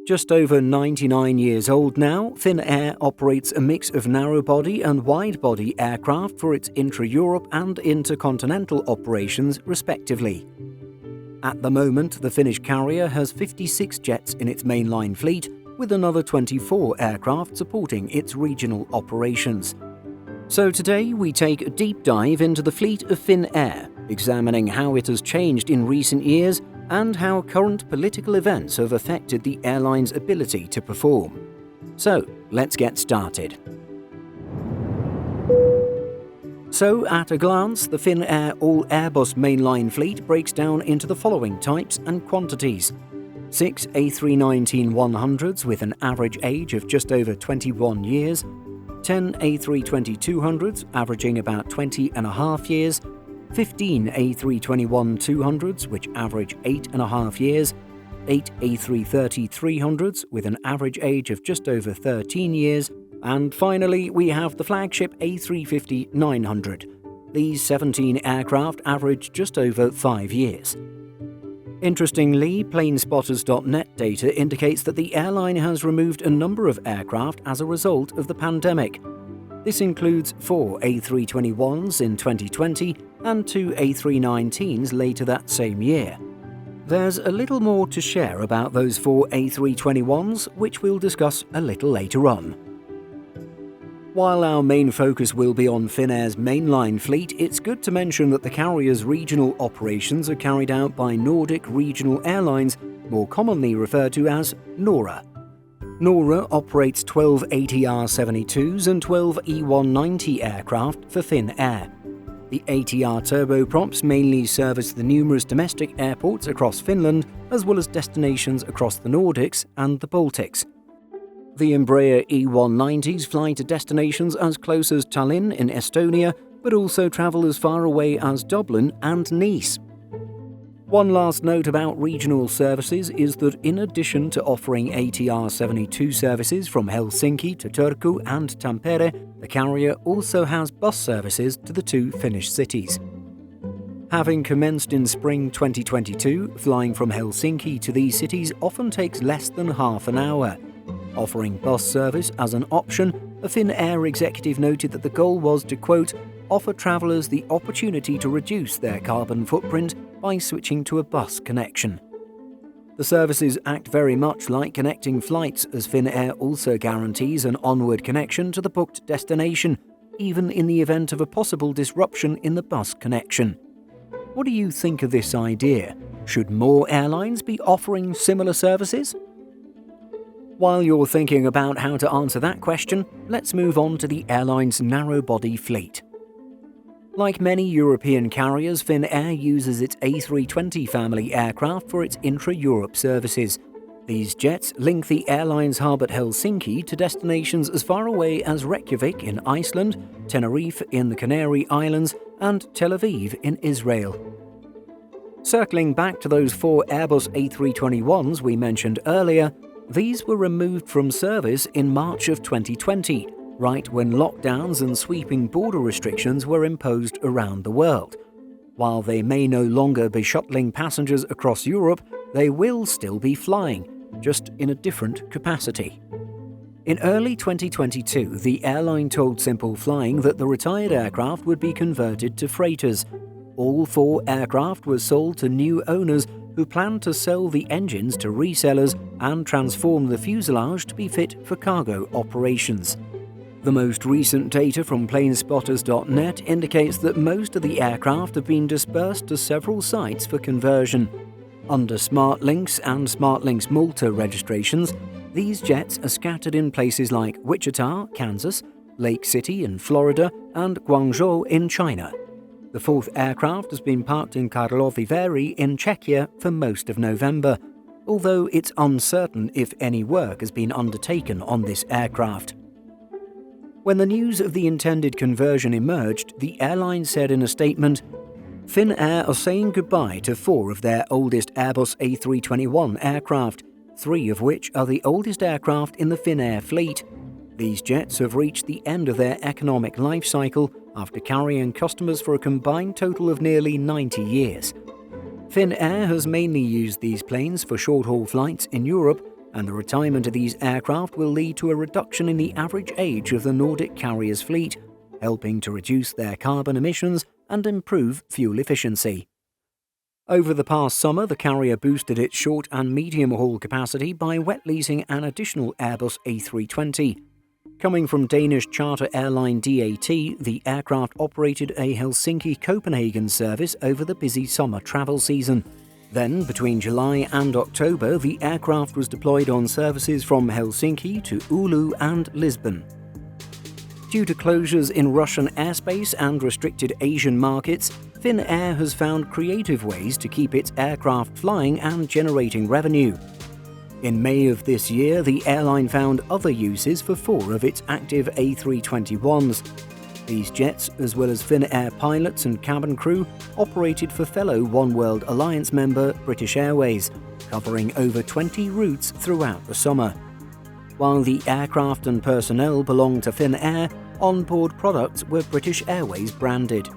Just over 99 years old now, Finnair operates a mix of narrow-body and wide-body aircraft for its intra-Europe and intercontinental operations, respectively. At the moment, the Finnish carrier has 56 jets in its mainline fleet, with another 24 aircraft supporting its regional operations. So today we take a deep dive into the fleet of Finnair, examining how it has changed in recent years and how current political events have affected the airline's ability to perform. So, let's get started. So, at a glance, the Finnair all-Airbus mainline fleet breaks down into the following types and quantities. 6 A319-100s with an average age of just over 21 years, 10 A320-200s averaging about 20.5 years, 15 A321-200s which average 8.5 years, 8 A330-300s with an average age of just over 13 years, and finally we have the flagship A350-900. These 17 aircraft average just over 5 years. Interestingly, planespotters.net data indicates that the airline has removed a number of aircraft as a result of the pandemic. This includes 4 A321s in 2020 and 2 A319s later that same year. There's a little more to share about those 4 A321s, which we'll discuss a little later on. While our main focus will be on Finnair's mainline fleet, it's good to mention that the carrier's regional operations are carried out by Nordic Regional Airlines, more commonly referred to as NORA. NORA operates 12 ATR-72s and 12 E190 aircraft for Finnair. The ATR turboprops mainly service the numerous domestic airports across Finland, as well as destinations across the Nordics and the Baltics. The Embraer E190s fly to destinations as close as Tallinn in Estonia, but also travel as far away as Dublin and Nice. One last note about regional services is that in addition to offering ATR-72 services from Helsinki to Turku and Tampere, the carrier also has bus services to the two Finnish cities. Having commenced in spring 2022, flying from Helsinki to these cities often takes less than half an hour. Offering bus service as an option, a Finnair executive noted that the goal was to, quote, offer travellers the opportunity to reduce their carbon footprint by switching to a bus connection. The services act very much like connecting flights, as Finnair also guarantees an onward connection to the booked destination, even in the event of a possible disruption in the bus connection. What do you think of this idea? Should more airlines be offering similar services? While you're thinking about how to answer that question, let's move on to the airline's narrow-body fleet. Like many European carriers, Finnair uses its A320 family aircraft for its intra-Europe services. These jets link the airline's hub at Helsinki to destinations as far away as Reykjavik in Iceland, Tenerife in the Canary Islands, and Tel Aviv in Israel. Circling back to those 4 Airbus A321s we mentioned earlier, these were removed from service in March of 2020, right when lockdowns and sweeping border restrictions were imposed around the world. While they may no longer be shuttling passengers across Europe, they will still be flying, just in a different capacity. In early 2022, the airline told Simple Flying that the retired aircraft would be converted to freighters. All 4 aircraft were sold to new owners who planned to sell the engines to resellers and transform the fuselage to be fit for cargo operations. The most recent data from planespotters.net indicates that most of the aircraft have been dispersed to several sites for conversion. Under SmartLynx and SmartLynx Malta registrations, these jets are scattered in places like Wichita, Kansas, Lake City in Florida, and Guangzhou in China. The 4th aircraft has been parked in Karlovy Vary in Czechia for most of November, although it's uncertain if any work has been undertaken on this aircraft. When the news of the intended conversion emerged, the airline said in a statement, Finnair are saying goodbye to 4 of their oldest Airbus A321 aircraft, 3 of which are the oldest aircraft in the Finnair fleet. These jets have reached the end of their economic life cycle after carrying customers for a combined total of nearly 90 years. Finnair has mainly used these planes for short-haul flights in Europe and the retirement of these aircraft will lead to a reduction in the average age of the Nordic carriers' fleet, helping to reduce their carbon emissions and improve fuel efficiency. Over the past summer, the carrier boosted its short and medium-haul capacity by wet leasing an additional Airbus A320. Coming from Danish charter airline DAT, the aircraft operated a Helsinki-Copenhagen service over the busy summer travel season. Then, between July and October, the aircraft was deployed on services from Helsinki to Oulu and Lisbon. Due to closures in Russian airspace and restricted Asian markets, Finnair has found creative ways to keep its aircraft flying and generating revenue. In May of this year, the airline found other uses for 4 of its active A321s. These jets, as well as Finnair pilots and cabin crew, operated for fellow Oneworld Alliance member British Airways, covering over 20 routes throughout the summer. While the aircraft and personnel belonged to Finnair, onboard products were British Airways branded.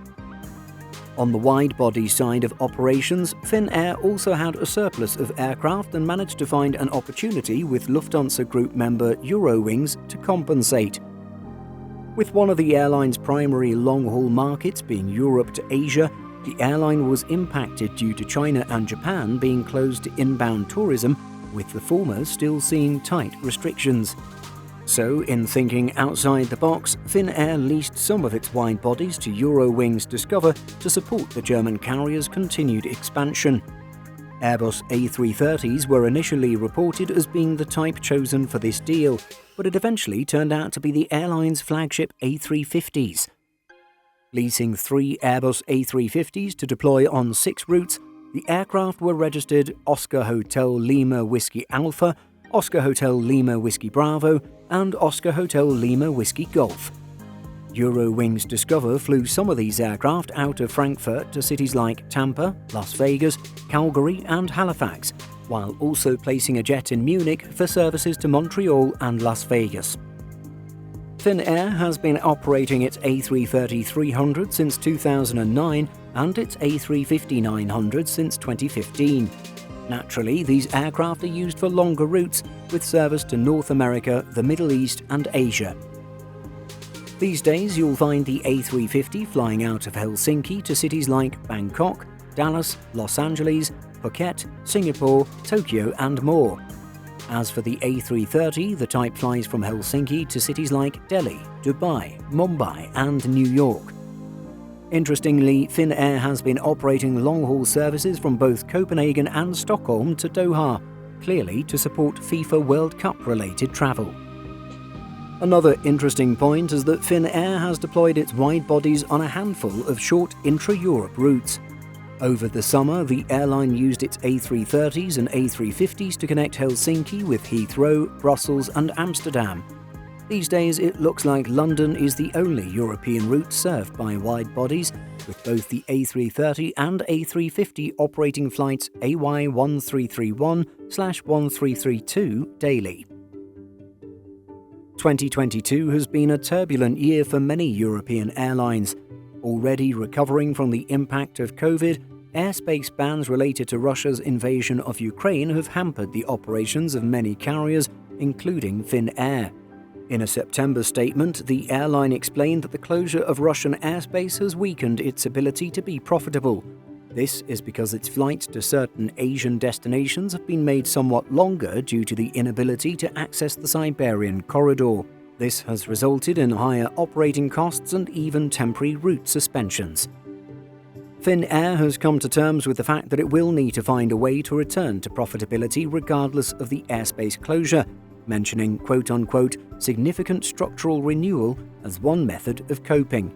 On the wide-body side of operations, Finnair also had a surplus of aircraft and managed to find an opportunity with Lufthansa Group member Eurowings to compensate. With one of the airline's primary long-haul markets being Europe to Asia, the airline was impacted due to China and Japan being closed to inbound tourism, with the former still seeing tight restrictions. So, in thinking outside the box, Finnair leased some of its wide bodies to Eurowings Discover to support the German carrier's continued expansion. Airbus A330s were initially reported as being the type chosen for this deal, but it eventually turned out to be the airline's flagship A350s. Leasing 3 Airbus A350s to deploy on 6 routes, the aircraft were registered Oscar Hotel Lima Whiskey Alpha, Oscar Hotel Lima Whiskey Bravo, and Oscar Hotel Lima Whiskey Golf. Eurowings Discover flew some of these aircraft out of Frankfurt to cities like Tampa, Las Vegas, Calgary, and Halifax, while also placing a jet in Munich for services to Montreal and Las Vegas. Finnair has been operating its A330-300 since 2009 and its A350-900 since 2015. Naturally, these aircraft are used for longer routes, with service to North America, the Middle East, and Asia. These days, you'll find the A350 flying out of Helsinki to cities like Bangkok, Dallas, Los Angeles, Phuket, Singapore, Tokyo, and more. As for the A330, the type flies from Helsinki to cities like Delhi, Dubai, Mumbai, and New York. Interestingly, Finnair has been operating long-haul services from both Copenhagen and Stockholm to Doha, clearly to support FIFA World Cup-related travel. Another interesting point is that Finnair has deployed its wide bodies on a handful of short intra-Europe routes. Over the summer, the airline used its A330s and A350s to connect Helsinki with Heathrow, Brussels, and Amsterdam. These days, it looks like London is the only European route served by wide bodies, with both the A330 and A350 operating flights AY1331/1332 daily. 2022 has been a turbulent year for many European airlines. Already recovering from the impact of COVID, airspace bans related to Russia's invasion of Ukraine have hampered the operations of many carriers, including Finnair. In a September statement, the airline explained that the closure of Russian airspace has weakened its ability to be profitable. This is because its flights to certain Asian destinations have been made somewhat longer due to the inability to access the Siberian corridor. This has resulted in higher operating costs and even temporary route suspensions. Finnair has come to terms with the fact that it will need to find a way to return to profitability regardless of the airspace closure, mentioning quote-unquote significant structural renewal as one method of coping.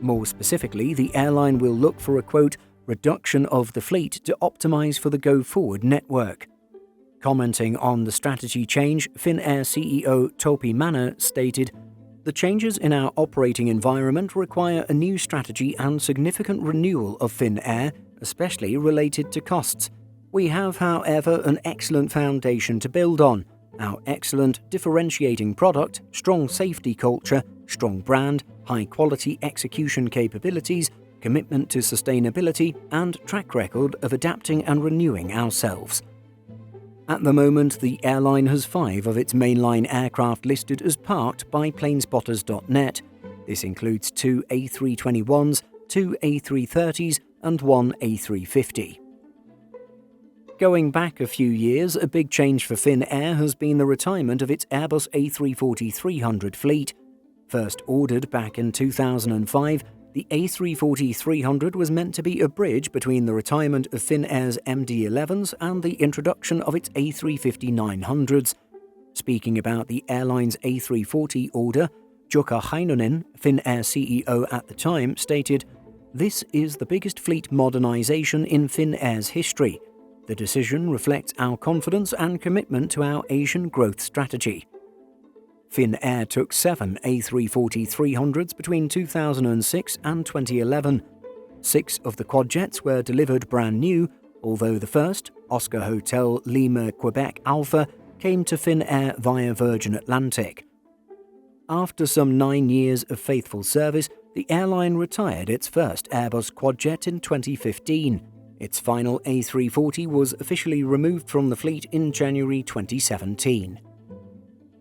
More specifically, the airline will look for a quote reduction of the fleet to optimize for the go-forward network. Commenting on the strategy change, Finnair CEO Topi Manner stated, "The changes in our operating environment require a new strategy and significant renewal of Finnair, especially related to costs. We have, however, an excellent foundation to build on. Our excellent differentiating product, strong safety culture, strong brand, high-quality execution capabilities, commitment to sustainability, and track record of adapting and renewing ourselves." At the moment, the airline has 5 of its mainline aircraft listed as parked by planespotters.net. This includes 2 A321s, 2 A330s and 1 A350. Going back a few years, a big change for Finnair has been the retirement of its Airbus A340-300 fleet. First ordered back in 2005, the A340-300 was meant to be a bridge between the retirement of Finnair's MD-11s and the introduction of its A350-900s. Speaking about the airline's A340 order, Jukka Heinonen, Finnair CEO at the time, stated, "This is the biggest fleet modernisation in Finnair's history. The decision reflects our confidence and commitment to our Asian growth strategy." Finnair took 7 A340-300s between 2006 and 2011. 6 of the quadjets were delivered brand new, although the first, Oscar Hotel Lima Quebec Alpha, came to Finnair via Virgin Atlantic. After some 9 years of faithful service, the airline retired its first Airbus quadjet in 2015. Its final A340 was officially removed from the fleet in January 2017.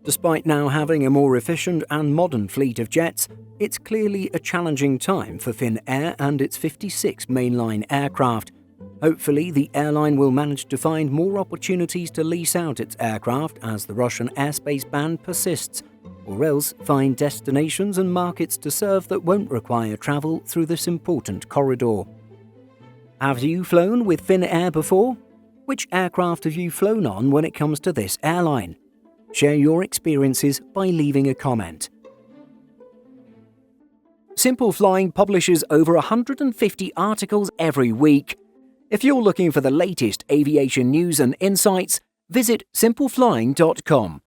Despite now having a more efficient and modern fleet of jets, it's clearly a challenging time for Finnair and its 56 mainline aircraft. Hopefully, the airline will manage to find more opportunities to lease out its aircraft as the Russian airspace ban persists, or else find destinations and markets to serve that won't require travel through this important corridor. Have you flown with Finnair before? Which aircraft have you flown on when it comes to this airline? Share your experiences by leaving a comment. Simple Flying publishes over 150 articles every week. If you're looking for the latest aviation news and insights, visit simpleflying.com.